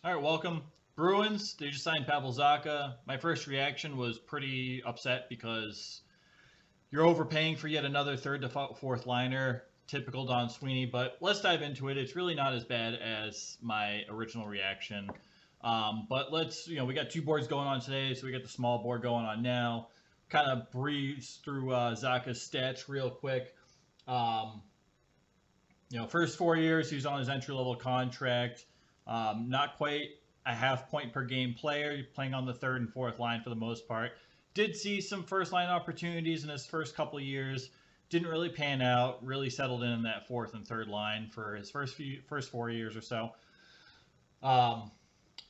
All right, welcome. Bruins, they just signed Pavel Zacha. My first reaction was pretty upset because you're overpaying for yet another third to fourth liner, typical Don Sweeney, but let's dive into it. It's really not as bad as my original reaction. But we got two boards going on today, so we got the small board going on now. Kind of breeze through Zacha's stats real quick. Um, First 4 years, he was on his entry level contract. Not quite a half point per game player, playing on the third and fourth line for the most part. Did see some first line opportunities in his first couple of years. Didn't really pan out. Really settled in that fourth and third line for his first 4 years or so.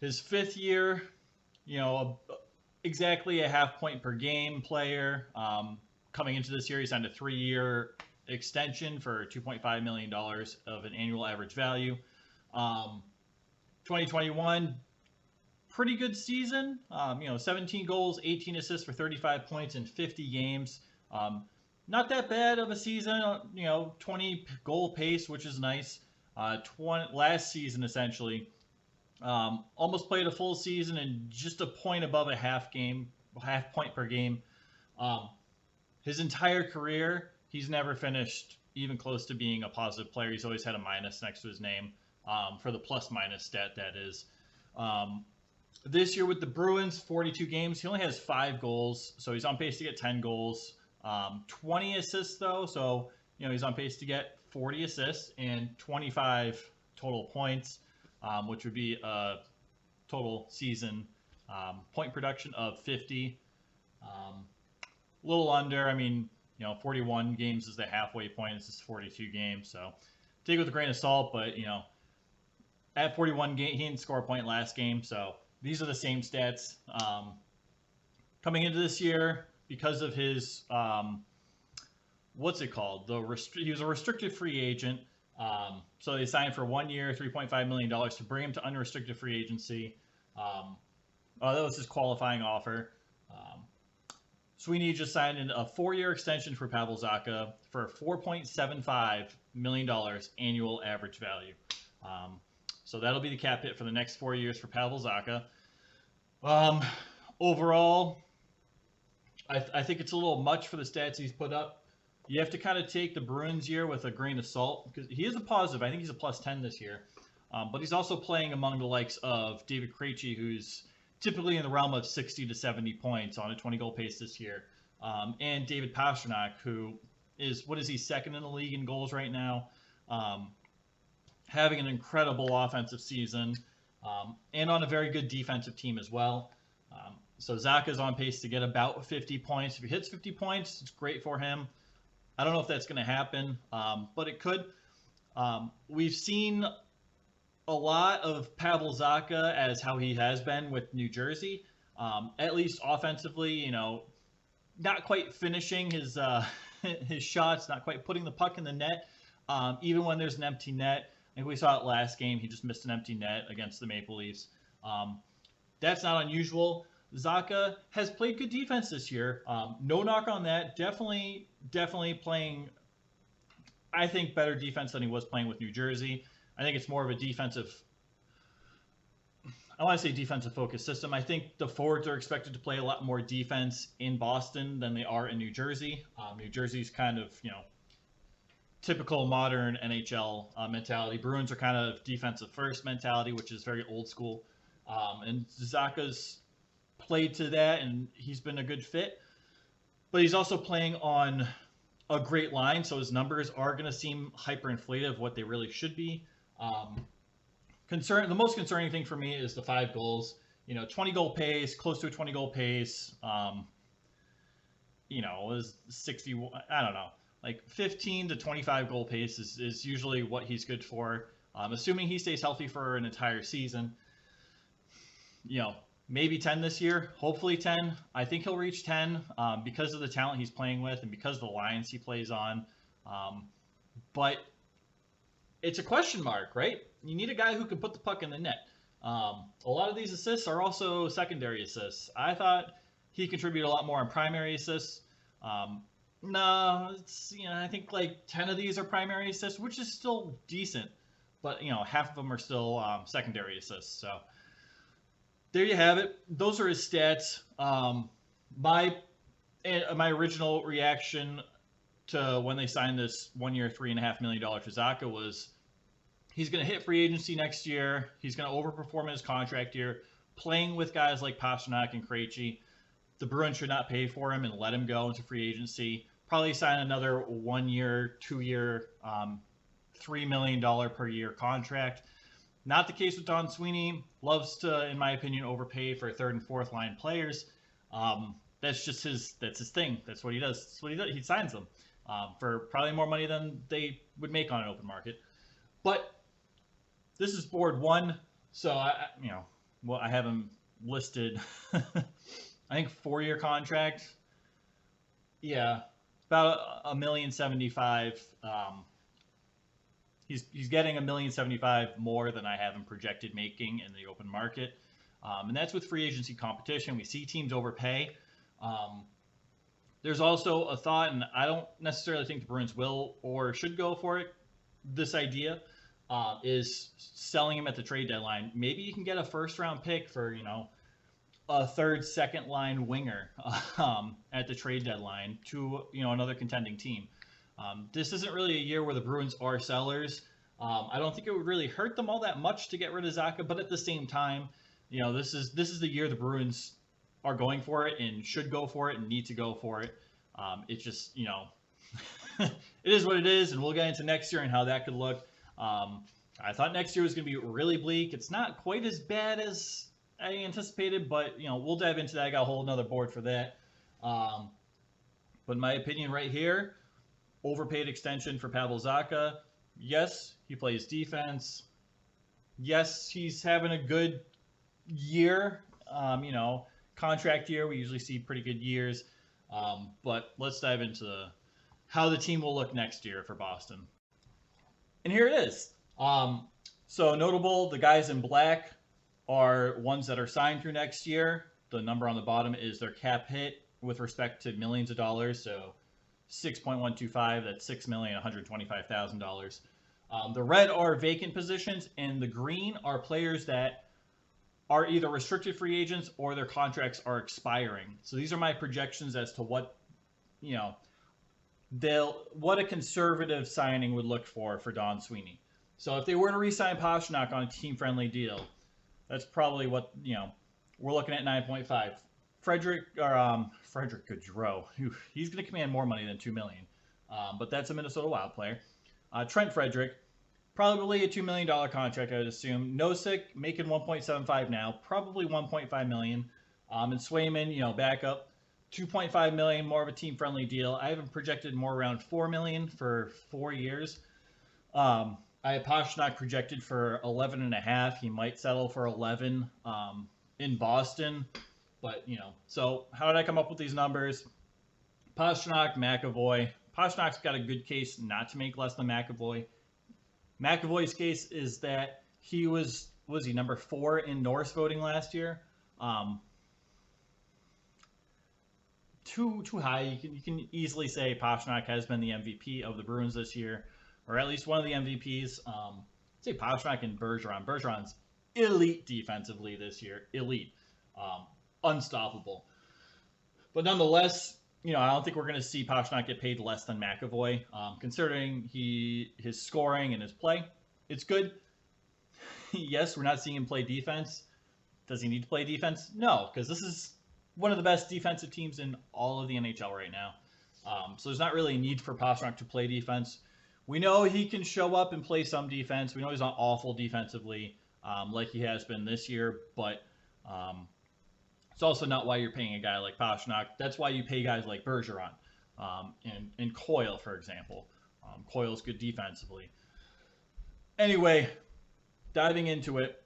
His fifth year, exactly a half point per game player. Coming into this year, he signed a 3-year extension for $2.5 million of an annual average value. 2021, pretty good season. 17 goals, 18 assists for 35 points in 50 games. Not that bad of a season. 20 goal pace, which is nice. Last season, essentially, almost played a full season and just a point above a half point per game. His entire career, he's never finished even close to being a positive player. He's always had a minus next to his name. For the plus minus stat, that is. This year with the Bruins, 42 games, he only has 5 goals, so he's on pace to get 10 goals. 20 assists, though, so he's on pace to get 40 assists and 25 total points, which would be a total season point production of 50. A little under. 41 games is the halfway point. This is 42 games, so take it with a grain of salt, but, at 41 game, he didn't score a point last game, so these are the same stats. Coming into this year, because of his what's it called? He was a restricted free agent, so they signed for 1 year, $3.5 million to bring him to unrestricted free agency. That was his qualifying offer. Sweeney just signed a 4-year extension for Pavel Zacha for $4.75 million annual average value. So that'll be the cap hit for the next 4 years for Pavel Zacha. Overall, I think it's a little much for the stats he's put up. You have to kind of take the Bruins year with a grain of salt because he is a positive. I think he's a plus 10 this year. But he's also playing among the likes of David Krejci, who's typically in the realm of 60 to 70 points on a 20-goal pace this year. And David Pastrnak, who is, second in the league in goals right now. Having an incredible offensive season, and on a very good defensive team as well. So Zacha's on pace to get about 50 points. If he hits 50 points, it's great for him. I don't know if that's going to happen, but it could. We've seen a lot of Pavel Zacha as how he has been with New Jersey, at least offensively. Not quite finishing his his shots, not quite putting the puck in the net, even when there's an empty net. I think we saw it last game. He just missed an empty net against the Maple Leafs. That's not unusual. Zacha has played good defense this year. No knock on that. Definitely playing, I think, better defense than he was playing with New Jersey. I think it's more of a defensive focused system. I think the forwards are expected to play a lot more defense in Boston than they are in New Jersey. New Jersey's kind of, typical modern NHL mentality. Bruins are kind of defensive first mentality, which is very old school. And Zacha's played to that, and he's been a good fit. But he's also playing on a great line, so his numbers are going to seem hyperinflated of what they really should be. The most concerning thing for me is the 5 goals. 20-goal pace, close to a 20-goal pace. Was 60. I don't know. Like 15 to 25 goal pace is usually what he's good for. Assuming he stays healthy for an entire season. Maybe 10 this year. Hopefully 10. I think he'll reach 10 because of the talent he's playing with and because of the lines he plays on. But it's a question mark, right? You need a guy who can put the puck in the net. A lot of these assists are also secondary assists. I thought he contributed a lot more on primary assists. No, I think like 10 of these are primary assists, which is still decent, but half of them are still secondary assists. So there you have it. Those are his stats. My my original reaction to when they signed this 1 year, $3.5 million for Zacha was he's going to hit free agency next year. He's going to overperform in his contract year, playing with guys like Pastrnak and Krejci. The Bruins should not pay for him and let him go into free agency. Probably sign another 1 year, 2 year, $3 million per year contract. Not the case with Don Sweeney. Loves to, in my opinion, overpay for third and fourth line players. That's just his thing. That's what he does. That's what he does. He signs them for probably more money than they would make on an open market. But this is board one, so I have him listed. I think 4 year contract. Yeah, about $1,075,000. He's getting $1,075,000 more than I have him projected making in the open market, and that's with free agency competition. We see teams overpay. There's also a thought, and I don't necessarily think the Bruins will or should go for it. This idea is selling him at the trade deadline. Maybe you can get a first round pick for a third, second line winger at the trade deadline to another contending team. This isn't really a year where the Bruins are sellers. I don't think it would really hurt them all that much to get rid of Zacha, but at the same time, this is the year the Bruins are going for it and should go for it and need to go for it. It's just it is what it is, and we'll get into next year and how that could look. I thought next year was going to be really bleak. It's not quite as bad as I anticipated, but we'll dive into that. I got a whole another board for that. But in my opinion, right here, overpaid extension for Pavel Zacha. Yes, he plays defense. Yes, he's having a good year. Contract year, we usually see pretty good years. But let's dive into how the team will look next year for Boston. And here it is. So notable, the guys in black are ones that are signed through next year. The number on the bottom is their cap hit with respect to millions of dollars. So 6.125, that's $6,125,000. The red are vacant positions, and the green are players that are either restricted free agents or their contracts are expiring. So these are my projections as to what what a conservative signing would look for Don Sweeney. So if they were to re-sign Pastrnak on a team-friendly deal, that's probably what we're looking at 9.5. Frederick Gaudreau, he's going to command more money than $2 million, but that's a Minnesota Wild player. Trent Frederick, probably a $2 million contract, I would assume. Nosek making 1.75 now, probably 1.5 million. And Swayman, backup, 2.5 million, more of a team-friendly deal. I have him projected more around 4 million for 4 years. I have Pastrnak projected for 11.5. He might settle for 11 in Boston. But, so how did I come up with these numbers? Pastrnak, McAvoy. Pasternak's got a good case not to make less than McAvoy. McAvoy's case is that he was he number 4 in Norris voting last year? Too high. You can easily say Pastrnak has been the MVP of the Bruins this year, or at least one of the MVPs. I'd say Pastrnak and Bergeron. Bergeron's elite defensively this year. Elite. Unstoppable. But nonetheless, I don't think we're going to see Pastrnak get paid less than McAvoy, considering his scoring and his play. It's good. Yes, we're not seeing him play defense. Does he need to play defense? No, because this is one of the best defensive teams in all of the NHL right now. So there's not really a need for Pastrnak to play defense. We know he can show up and play some defense. We know he's not awful defensively like he has been this year, but it's also not why you're paying a guy like Pastrnak. That's why you pay guys like Bergeron and Coyle, for example. Coyle's good defensively. Anyway, diving into it.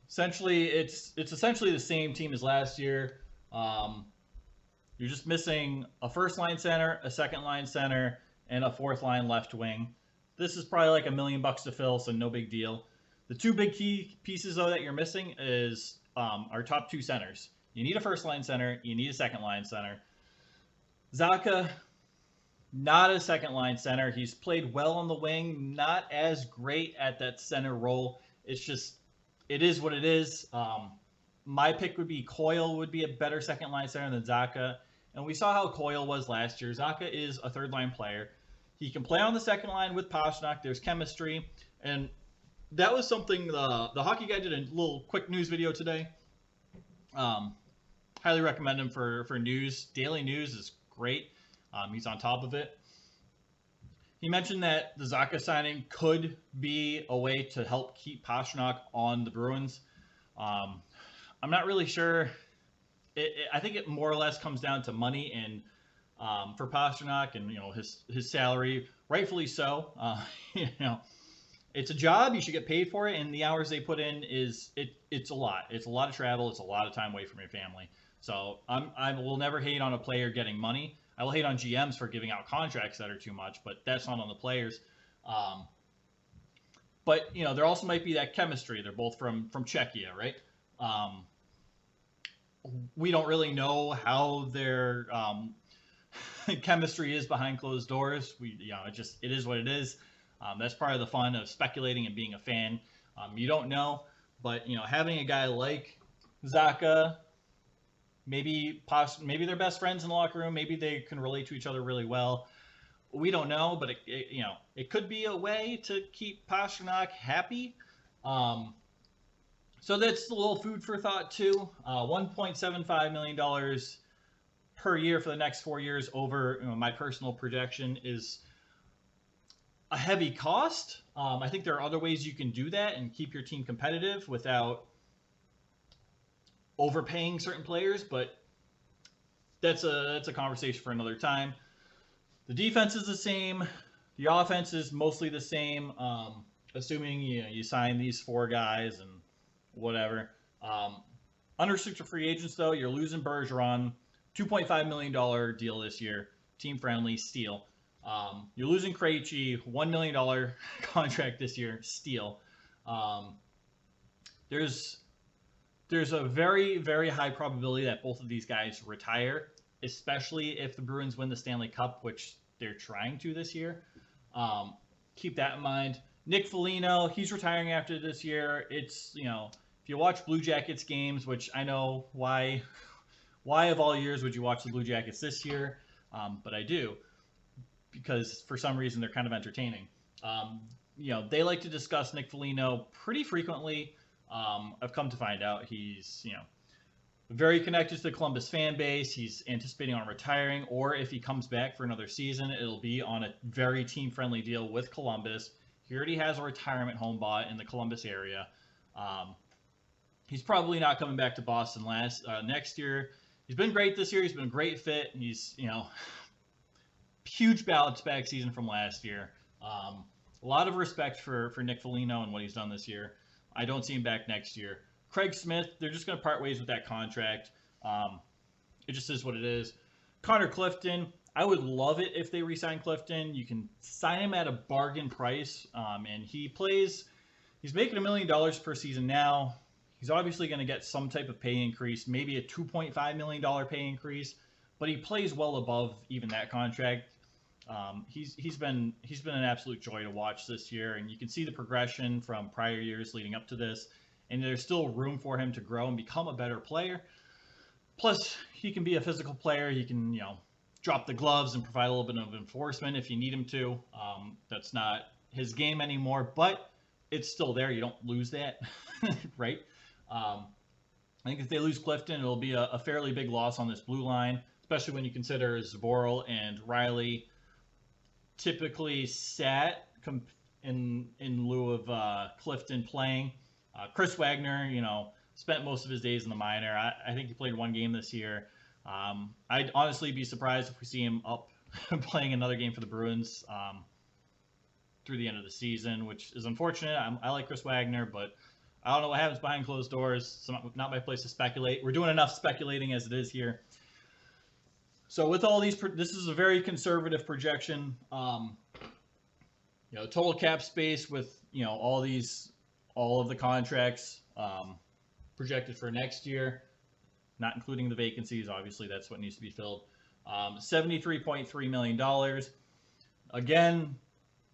Essentially, it's essentially the same team as last year. You're just missing a first line center, a second line center, and a fourth line left wing. This is probably like $1 million to fill, so no big deal. The two big key pieces though that you're missing is our top 2 centers. You need a first line center. You need a second line center. Zacha, not a second line center. He's played well on the wing, not as great at that center role. It's just it is what it is. My pick would be Coyle would be a better second line center than Zacha. And we saw how Coyle was last year. Zacha is a third line player. He can play on the second line with Pastrnak. There's chemistry. And that was something the hockey guy did a little quick news video today. Highly recommend him for news. Daily news is great. He's on top of it. He mentioned that the Zacha signing could be a way to help keep Pastrnak on the Bruins. I'm not really sure. I think it more or less comes down to money and for Pastrnak and his salary, rightfully so. It's a job. You should get paid for it, and the hours they put in it's a lot. It's a lot of travel. It's a lot of time away from your family. So I will never hate on a player getting money. I will hate on GMs for giving out contracts that are too much, but that's not on the players. But there also might be that chemistry. They're both from Czechia, right? We don't really know how their chemistry is behind closed doors. It is what it is. That's part of the fun of speculating and being a fan. You don't know, but having a guy like Zacha, maybe they're best friends in the locker room. Maybe they can relate to each other really well. We don't know, but it could be a way to keep Pastrnak happy. So that's a little food for thought too. $1.75 million per year for the next 4 years over my personal projection is a heavy cost. I think there are other ways you can do that and keep your team competitive without overpaying certain players, but that's a conversation for another time. The defense is the same. The offense is mostly the same, assuming you sign these 4 guys and whatever. Unrestricted free agents, though, you're losing Bergeron, $2.5 million deal this year, team-friendly, steal. You're losing Krejci, $1 million contract this year, steal. There's a very, very high probability that both of these guys retire, especially if the Bruins win the Stanley Cup, which they're trying to this year. Keep that in mind. Nick Foligno, he's retiring after this year. It's, if you watch Blue Jackets games, which I know why of all years would you watch the Blue Jackets this year? But I do, because for some reason they're kind of entertaining. They like to discuss Nick Foligno pretty frequently. I've come to find out he's, very connected to the Columbus fan base. He's anticipating on retiring, or if he comes back for another season, it'll be on a very team-friendly deal with Columbus. He already has a retirement home bought in the Columbus area. He's probably not coming back to Boston next year. He's been great this year. He's been a great fit. He's, huge bounce back season from last year. A lot of respect for Nick Foligno and what he's done this year. I don't see him back next year. Craig Smith, they're just going to part ways with that contract. It just is what it is. Connor Clifton, I would love it if they re-sign Clifton. You can sign him at a bargain price, and he's making $1 million per season now. He's obviously going to get some type of pay increase, maybe a $2.5 million pay increase, but he plays well above even that contract. He's been an absolute joy to watch this year, and you can see the progression from prior years leading up to this, and there's still room for him to grow and become a better player. Plus, he can be a physical player. He can, drop the gloves and provide a little bit of enforcement if you need him to. That's not his game anymore, but it's still there. You don't lose that, right? I think if they lose Clifton, it'll be a fairly big loss on this blue line, especially when you consider Zboril and Riley typically sat in lieu of Clifton playing. Chris Wagner, spent most of his days in the minor. I think he played 1 game this year. I'd honestly be surprised if we see him up playing another game for the Bruins through the end of the season, which is unfortunate. I like Chris Wagner, but I don't know what happens behind closed doors. It's not my place to speculate. We're doing enough speculating as it is here. So with all these, this is a very conservative projection. Total cap space with all of the contracts projected for next year, not including the vacancies. Obviously, that's what needs to be filled. $73.3 million. Again,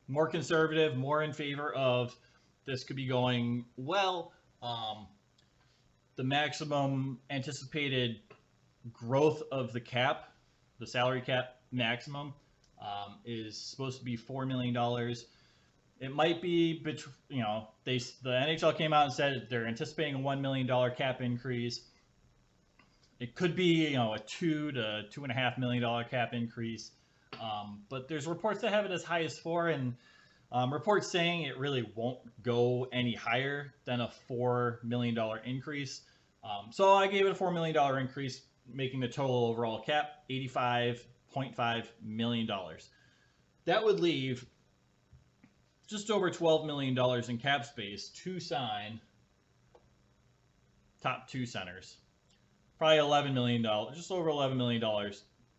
more conservative, more in favor of this could be going well. Um, the maximum anticipated growth of the cap, the salary cap maximum, is supposed to be $4 million. It might be, the NHL came out and said they're anticipating a $1 million cap increase. It could be, a $2 to $2.5 million cap increase. But there's reports that have it as high as four, and reports saying it really won't go any higher than a $4 million increase. So I gave it a $4 million increase, making the total overall cap $85.5 million. That would leave just over $12 million in cap space to sign top two centers. Probably $11 million, just over $11 million,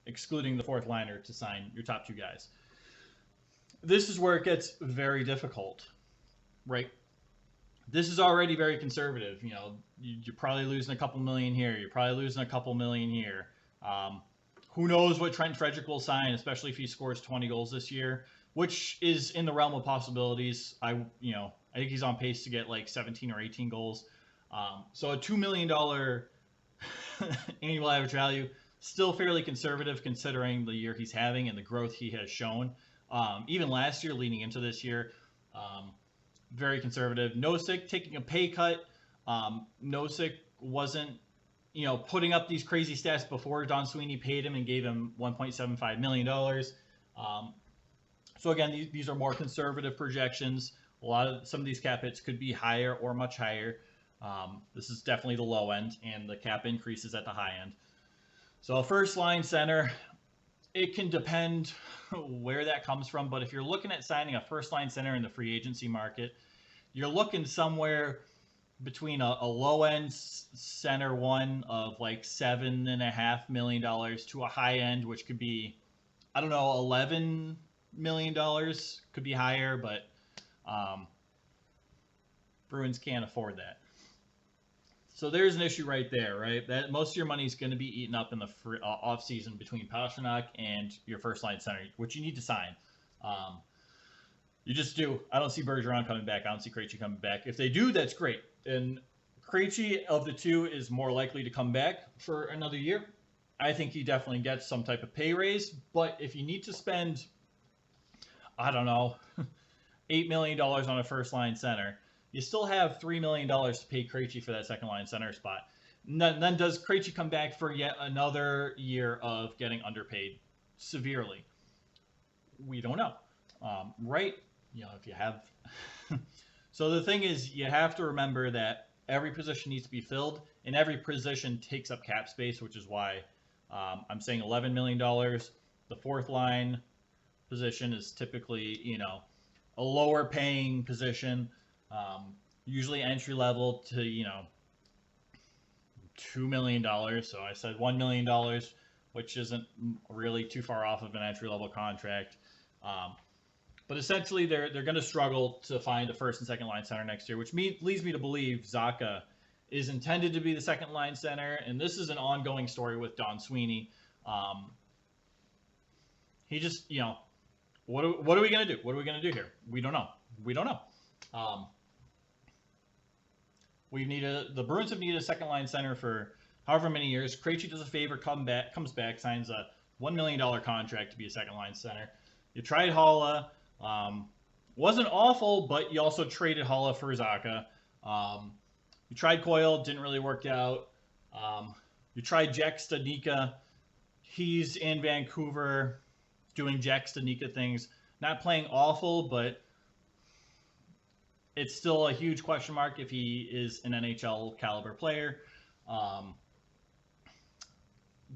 excluding the fourth liner, to sign your top two guys. This is where it gets very difficult, right? This is already very conservative. You're probably losing a couple million here. You're probably losing a couple million here. Who knows what Trent Frederic will sign, especially if he scores 20 goals this year, which is in the realm of possibilities. I think he's on pace to get like 17 or 18 goals. So a $2 million annual average value, still fairly conservative considering the year he's having and the growth he has shown. Even last year, leading into this year, very conservative. Nosek taking a pay cut. Nosek wasn't, putting up these crazy stats before Don Sweeney paid him and gave him $1.75 million. So again, these are more conservative projections. Some of these cap hits could be higher or much higher. This is definitely the low end, and the cap increases at the high end. So a first line center, it can depend where that comes from, but if you're looking at signing a first line center in the free agency market, you're looking somewhere between a low end center one of like $7.5 million to a high end, which could be, I don't know, $11 million, could be higher, but Bruins can't afford that. So there's an issue right there, right? That most of your money is going to be eaten up in the off season between Pastrnak and your first line center, which you need to sign. You just do. I don't see Bergeron coming back. I don't see Krejci coming back. If they do, that's great. And Krejci, of the two, is more likely to come back for another year. I think he definitely gets some type of pay raise. But if you need to spend, I don't know, $8 million on a first line center, you still have $3 million to pay Krejci for that second line center spot. Then does Krejci come back for yet another year of getting underpaid severely? We don't know. Right? If you have... So the thing is, you have to remember that every position needs to be filled, and every position takes up cap space, which is why I'm saying $11 million. The fourth line position is typically, a lower paying position. Usually entry level to, $2 million. So I said $1 million, which isn't really too far off of an entry level contract. But essentially, they're going to struggle to find a first and second line center next year, which leads me to believe Zacha is intended to be the second line center. And this is an ongoing story with Don Sweeney. He just, what are we going to do? What are we going to do here? We don't know. The Bruins have needed a second line center for however many years. Krejci does a favor, comes back, signs a $1 million contract to be a second line center. You tried Haula, wasn't awful, but you also traded Haula for Zacha. You tried Coyle, didn't really work out. You tried Jack Studnicka. He's in Vancouver doing Jack Studnicka things. Not playing awful, but it's still a huge question mark if he is an NHL caliber player.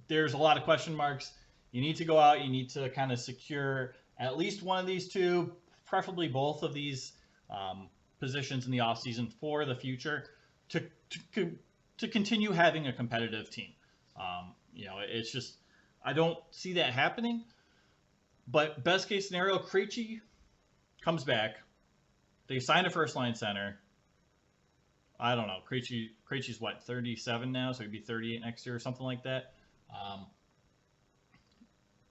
There's a lot of question marks. You need to go out. You need to kind of secure at least one of these two, preferably both of these positions in the offseason for the future to continue having a competitive team. It's just, I don't see that happening. But best case scenario, Krejci comes back. They sign a first line center. I don't know. Krejci's what, 37 now, so he'd be 38 next year or something like that.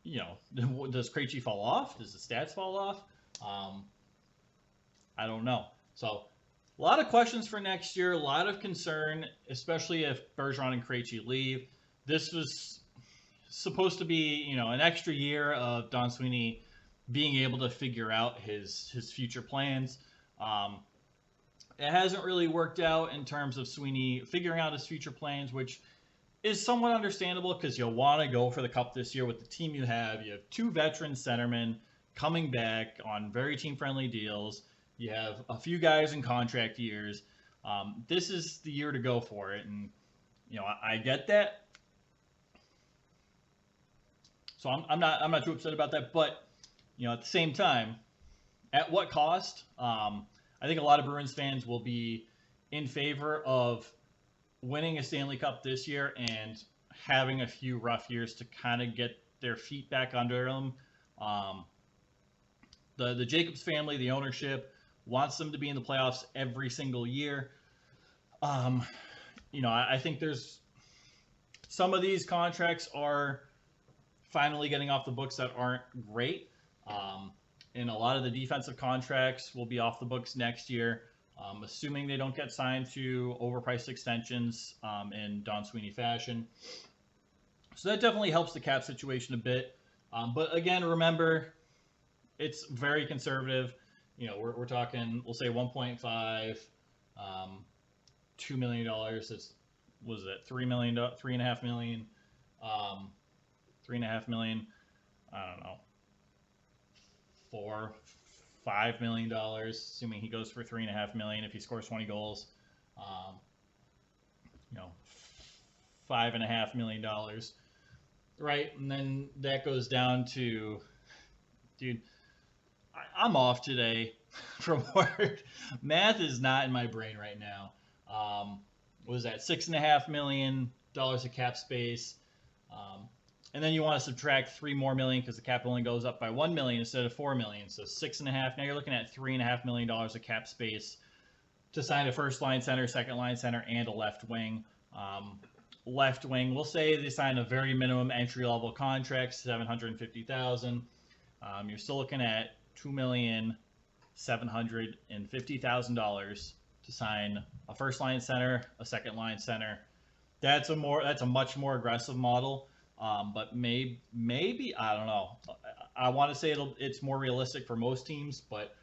Does Krejci fall off? Does the stats fall off? I don't know. So A lot of questions for next year, a lot of concern, especially if Bergeron and Krejci leave. This was supposed to be, an extra year of Don Sweeney being able to figure out his future plans. It hasn't really worked out in terms of Sweeney figuring out his future plans, which is somewhat understandable because you'll want to go for the cup this year with the team you have. You have two veteran centermen coming back on very team-friendly deals. You have a few guys in contract years. This is the year to go for it, and I get that. So I'm not too upset about that, but at the same time, at what cost? I think a lot of Bruins fans will be in favor of winning a Stanley Cup this year and having a few rough years to kind of get their feet back under them. The Jacobs family, the ownership, wants them to be in the playoffs every single year. I think there's some of these contracts are finally getting off the books that aren't great. And a lot of the defensive contracts will be off the books next year, assuming they don't get signed to overpriced extensions in Don Sweeney fashion. So that definitely helps the cap situation a bit. But again, remember, it's very conservative. We're talking, we'll say 1.5, $2 million. It's, was it $3 million, $3.5 million, $3.5 million. I don't know. $4-5 million, assuming he goes for $3.5 million if he scores 20 goals. $5.5 million, right? And then that goes down to, dude, I'm off today from work. Math is not in my brain right now. What was that? $6.5 million of cap space. And then you want to subtract $3 more million because the cap only goes up by $1 million instead of $4 million. So 6.5. Now you're looking at $3.5 million of cap space to sign a first line center, second line center, and a left wing. Left wing, we'll say they sign a very minimum entry level contract, $750,000. You're still looking at $2,750,000 to sign a first line center, a second line center. That's a much more aggressive model. But maybe I don't know. I want to say it's more realistic for most teams, but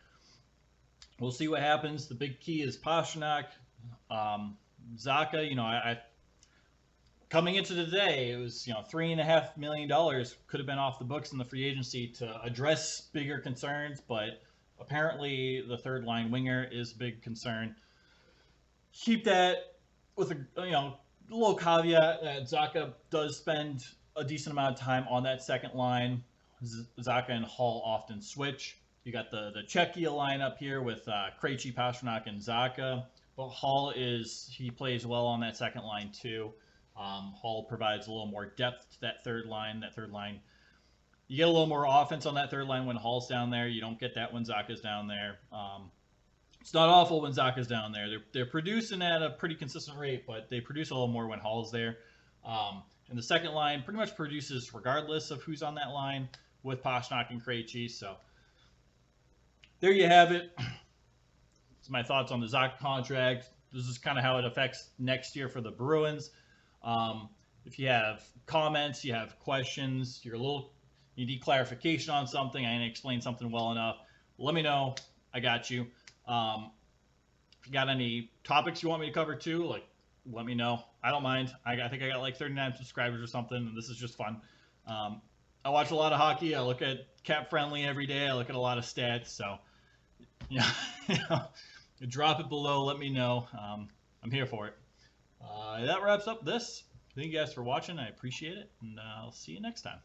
we'll see what happens. The big key is Pastrnak, Zacha. I coming into today, it was $3.5 million could have been off the books in the free agency to address bigger concerns, but apparently the third line winger is a big concern. Keep that with a little caveat that Zacha does spend a decent amount of time on that second line. Zacha and Hall often switch. You got the Czechia lineup here with Krejci, Pastrnak, and Zacha. But Hall he plays well on that second line too. Hall provides a little more depth to that third line. You get a little more offense on that third line when Hall's down there. You don't get that when Zacha's down there. It's not awful when Zacha's down there. They're producing at a pretty consistent rate, but they produce a little more when Hall's there. And the second line pretty much produces regardless of who's on that line with Pastrnak and Krejci. So there you have it. It's my thoughts on the Zacha contract. This is kind of how it affects next year for the Bruins. If you have comments, you have questions, you need clarification on something, I didn't explain something well enough, let me know. I got you. If you got any topics you want me to cover too, let me know. I don't mind. I think I got 39 subscribers or something, and this is just fun. I watch a lot of hockey. I look at Cap Friendly every day. I look at a lot of stats. So, drop it below. Let me know. I'm here for it. That wraps up this. Thank you guys for watching. I appreciate it, and I'll see you next time.